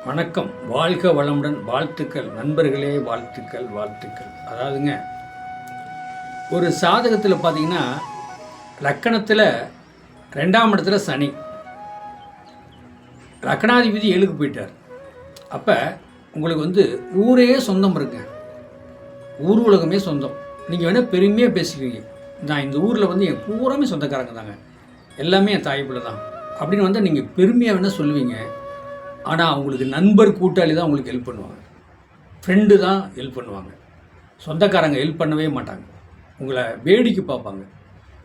வணக்கம், வாழ்க வளமுடன், வாழ்த்துக்கள் நண்பர்களே, வாழ்த்துக்கள் வாழ்த்துக்கள். அதாவதுங்க, ஒரு சாதகத்தில் பார்த்தீங்கன்னா லக்கணத்தில் 2ஆம் இடத்துல சனி, லக்கணாதிபதி 7க்கு போயிட்டார். அப்போ உங்களுக்கு ஊரே சொந்தம் இருக்குங்க, ஊர் உலகமே சொந்தம். நீங்கள் வேணால் பெருமையாக பேசிக்குவீங்க, நான் இந்த ஊரில் என் பூராமே சொந்தக்காரங்க தாங்க, எல்லாமே என் தாய்ப்புல தான் அப்படின்னு நீங்கள் பெருமையாக வேணால் சொல்லுவீங்க. ஆனால் அவங்களுக்கு நண்பர் கூட்டாளி தான் உங்களுக்கு ஹெல்ப் பண்ணுவாங்க, ஃப்ரெண்டு தான் ஹெல்ப் பண்ணுவாங்க, சொந்தக்காரங்க ஹெல்ப் பண்ணவே மாட்டாங்க. உங்களை வேடிக்கை பார்ப்பாங்க.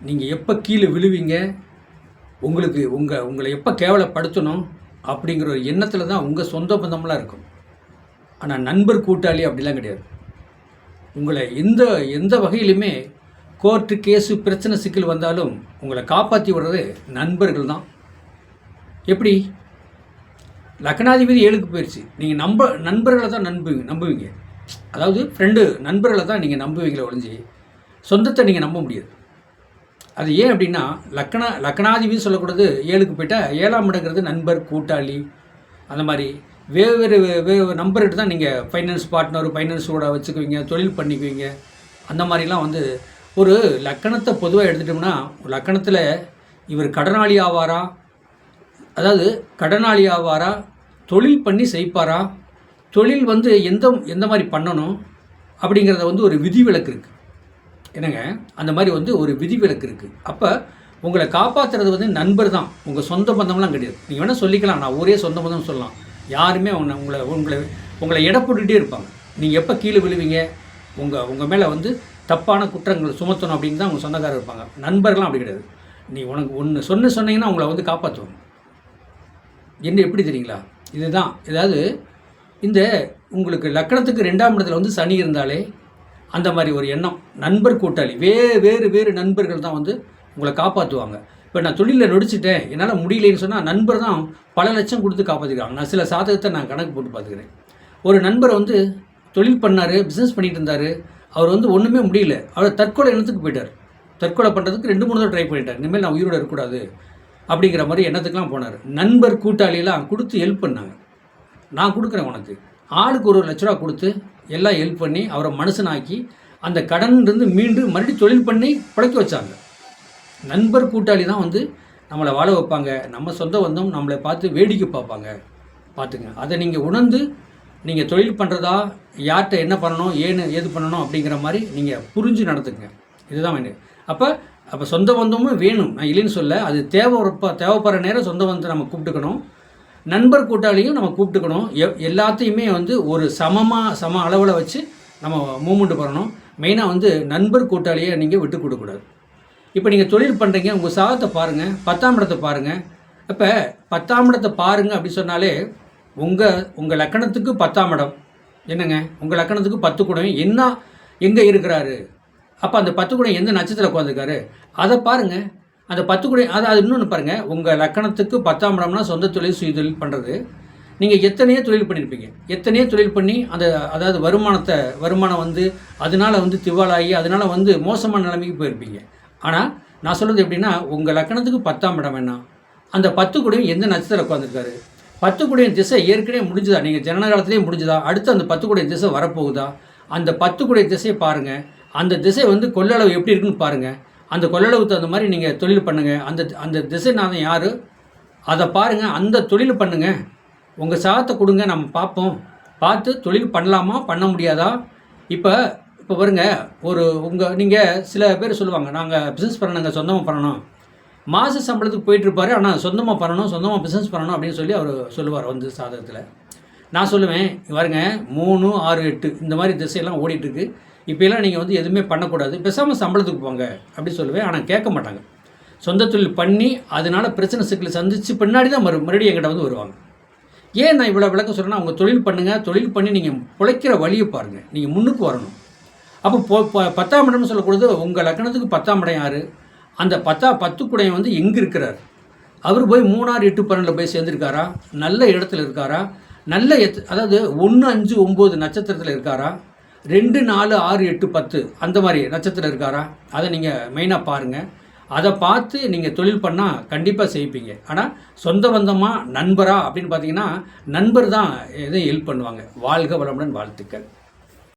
நீங்கள் எப்போ கீழே விழுவீங்க, உங்களை எப்போ கேவலப்படுத்தணும் அப்படிங்கிற ஒரு எண்ணத்தில் தான் உங்கள் சொந்த பந்தம்லாம் இருக்கும். ஆனால் நண்பர் கூட்டாளி அப்படிலாம் கிடையாது. உங்களை எந்த வகையிலுமே கோர்ட்டு கேஸு பிரச்சனை சிக்கல் வந்தாலும் உங்களை காப்பாற்றி விடுறது நண்பர்கள் தான். எப்படி? லக்னாதிபதி 7க்கு போயிடுச்சு, நீங்கள் நண்பர்களை தான் நம்புவீங்க. அதாவது ஃப்ரெண்டு நண்பர்களை தான் நீங்கள் நம்புவீங்களே ஒழிஞ்சு சொந்தத்தை நீங்கள் நம்ப முடியாது. அது ஏன் அப்படின்னா லக்னாதிபதி சொல்லக்கூடாது 7க்கு போயிட்டால் 7ஆம் இடங்கிறது நண்பர் கூட்டாளி, அந்த மாதிரி வேறு நம்பர்கிட்ட தான் நீங்கள் ஃபைனான்ஸ் பார்ட்னர், ஃபைனான்ஸோட வச்சுக்குவீங்க, தொழில் பண்ணிக்குவீங்க. அந்த மாதிரிலாம் ஒரு லக்கணத்தை பொதுவாக எடுத்துட்டோம்னா, லக்கணத்தில் இவர் கடனாளி ஆவாரா, அதாவது கடனாளி ஆவாரா, தொழில் பண்ணி செய்ப்பாரா, தொழில் எந்த மாதிரி பண்ணணும் அப்படிங்கிறத ஒரு விதிவிலக்கு இருக்குது. என்னங்க, அந்த மாதிரி ஒரு விதிவிலக்கு இருக்குது. அப்போ உங்களை காப்பாற்றுறது நண்பர் தான், உங்கள் சொந்த பந்தம்லாம் கிடையாது. நீங்கள் வேணால் சொல்லிக்கலாம், நான் ஒரே சொந்த பந்தம் சொல்லலாம். யாருமே உங்களை எடை போட்டுகிட்டே இருப்பாங்க. நீங்கள் எப்போ கீழே விழுவீங்க, உங்கள் மேலே தப்பான குற்றங்கள் சுமத்தணும் அப்படின்னு தான் உங்கள் சொந்தக்காரர் இருப்பாங்க. நண்பர்கள்லாம் அப்படி கிடையாது. நீ உனக்கு ஒன்று சொன்னீங்கன்னா உங்களை காப்பாற்றுவாங்க. என்ன எப்படி தெரியுங்களா? இதுதான். ஏதாவது உங்களுக்கு லக்கணத்துக்கு 2ஆம் இடத்துல சனி இருந்தாலே அந்த மாதிரி ஒரு எண்ணம், நண்பர் கூட்டாளி, வேறு நண்பர்கள் தான் உங்களை காப்பாற்றுவாங்க. இப்போ நான் தொழிலில் நொடிச்சிட்டேன், என்னால் முடியலைன்னு சொன்னால் நண்பர் தான் பல லட்சம் கொடுத்து காப்பாற்றிருக்காங்க. நான் சில சாதகத்தை நான் கணக்கு போட்டு பார்த்துக்கிறேன். ஒரு நண்பர் தொழில் பண்ணார், பிஸ்னஸ் பண்ணிகிட்டு இருந்தார். அவர் ஒன்றுமே முடியல, அவர் தற்கொலை எண்ணத்துக்கு போயிட்டார். தற்கொலை பண்ணுறதுக்கு 2-3 தடவை ட்ரை பண்ணிட்டார். இனிமேல் நான் உயிரோடு இருக்கக்கூடாது அப்படிங்கிற மாதிரி எண்ணத்துக்கெலாம் போனார். நண்பர் கூட்டாளியெல்லாம் கொடுத்து ஹெல்ப் பண்ணாங்க. நான் கொடுக்குறேன் உனக்கு, ஆளுக்கு 1,00,000 ரூபா கொடுத்து எல்லாம் ஹெல்ப் பண்ணி அவரை மனுஷனாக்கி அந்த கடன்லேருந்து மீண்டு மறுபடியும் தொழில் பண்ணி பிழைக்க வச்சாங்க. நண்பர் கூட்டாளி தான் நம்மளை வாழ வைப்பாங்க. நம்ம சொந்த பந்தம் நம்மளை பார்த்து வேடிக்கை பார்ப்பாங்க. பார்த்துங்க, அதை நீங்கள் உணர்ந்து நீங்கள் தொழில் பண்ணுறதா, யார்கிட்ட என்ன பண்ணணும், ஏது பண்ணணும் அப்படிங்கிற மாதிரி நீங்கள் புரிஞ்சு நடத்துங்க. இதுதான் வேணும். அப்போ சொந்த பந்தமும் வேணும், நான் இல்லைன்னு சொல்ல. அது தேவைப்படுற நேரம் சொந்த பந்தத்தை நம்ம கூப்பிட்டுக்கணும், நண்பர் கூட்டாளியும் நம்ம கூப்பிட்டுக்கணும். எல்லாத்தையுமே ஒரு சம அளவில் வச்சு நம்ம மூமெண்ட் பண்ணணும். மெயினாக நண்பர் கூட்டாளியை நீங்கள் விட்டு கொடுக்கக்கூடாது. இப்போ நீங்கள் தொழில் பண்ணுறீங்க, உங்கள் சாதத்தை பாருங்கள், 10ஆம் இடத்தை பாருங்கள். இப்போ 10ஆம் இடத்தை பாருங்கள் அப்படி சொன்னாலே உங்கள் லக்கணத்துக்கு 10ஆம் இடம் என்னங்க, உங்கள் லக்கணத்துக்கு 10 குடம் எங்கே இருக்கிறாரு. அப்போ அந்த 10 குடம் எந்த நட்சத்திரத்தில் உட்காந்துருக்காரு அதை பாருங்கள். அந்த 10 குடம் அது இன்னொன்று பாருங்கள். உங்கள் லக்கணத்துக்கு 10ஆம் இடம்னா சொந்த தொழில், சுய தொழில் பண்ணுறது. நீங்கள் எத்தனையோ தொழில் பண்ணியிருப்பீங்க, எத்தனையோ தொழில் பண்ணி அதாவது வருமானம் அதனால் திவாலாகி அதனால் மோசமான நிலைமைக்கு போயிருப்பீங்க. ஆனால் நான் சொல்கிறது எப்படின்னா, உங்கள் லக்கணத்துக்கு 10ஆம் இடம் என்ன, அந்த 10 குடையும் எந்த நட்சத்திரம் உட்காந்துருக்காரு, 10 குடையும் திசை ஏற்கனவே முடிஞ்சுதா, நீங்கள் ஜனன காலத்திலே முடிஞ்சுதா, அடுத்து அந்த 10 குடையும் திசை வரப்போகுதா, அந்த 10 குடையும் திசையை பாருங்கள். அந்த திசை கொள்ளளவு எப்படி இருக்குன்னு பாருங்கள். அந்த கொள்ளளவுக்கு தகுந்த மாதிரி நீங்கள் தொழில் பண்ணுங்கள். அந்த திசைநாதன் யார் அதை பாருங்கள், அந்த தொழில் பண்ணுங்கள். உங்கள் சாதத்தை கொடுங்க, நம்ம பார்ப்போம். பார்த்து தொழில் பண்ணலாமா பண்ண முடியாதா. இப்போ பாருங்க, நீங்கள் சில பேர் சொல்லுவாங்க, நாங்கள் பிஸ்னஸ் பண்ணணுங்க, சொந்தமாக பண்ணணும். மாத சம்பளத்துக்கு போயிட்டுருப்பாரு, ஆனால் சொந்தமாக பண்ணணும், சொந்தமாக பிஸ்னஸ் பண்ணணும் அப்படின்னு சொல்லி அவர் சொல்லுவார் சாதகத்தில். நான் சொல்லுவேன், பாருங்க 3, 6, 8 இந்த மாதிரி திசையெல்லாம் ஓடிட்டுருக்கு. இப்போலாம் நீங்கள் எதுவுமே பண்ணக்கூடாது, பேசாமல் சம்பளத்துக்கு போங்க அப்படி சொல்லுவேன். ஆனால் கேட்க மாட்டாங்க. சொந்த தொழில் பண்ணி அதனால் பிரச்சனை சிக்கலை சந்தித்து பின்னாடி தான் மறுபடியும் எங்கிட்ட வருவாங்க. ஏன் நான் இவ்வளோ விளக்கம் சொல்கிறேன்னா, அவங்க தொழில் பண்ணுங்கள், தொழில் பண்ணி நீங்கள் பிழைக்கிற வழியை பாருங்கள், நீங்கள் முன்னுக்கு வரணும். அப்போ 10ஆம் இடம்னு சொல்லக்கூடாது. உங்கள் லக்கணத்துக்கு 10ஆம் இடம் யார், அந்த 10 குடையும் எங்கே இருக்கிறார், அவர் போய் 3, 6, 8, 12 போய் சேர்ந்துருக்காரா, நல்ல இடத்துல இருக்காரா, நல்ல அதாவது 1, 5, 9 நட்சத்திரத்தில் இருக்காரா, 2, 4, 6, 8, 10 அந்த மாதிரி நட்சத்திரம் இருக்காரா, அதை நீங்கள் மெயினாக பாருங்கள். அதை பார்த்து நீங்கள் தொழில் பண்ணால் கண்டிப்பாக செய்ப்பீங்க. ஆனால் சொந்த பந்தமாக நண்பரா அப்படின்னு பார்த்தீங்கன்னா நண்பர் தான் எதையும் ஹெல்ப் பண்ணுவாங்க. வாழ்க வளமுடன், வாழ்த்துக்கள்.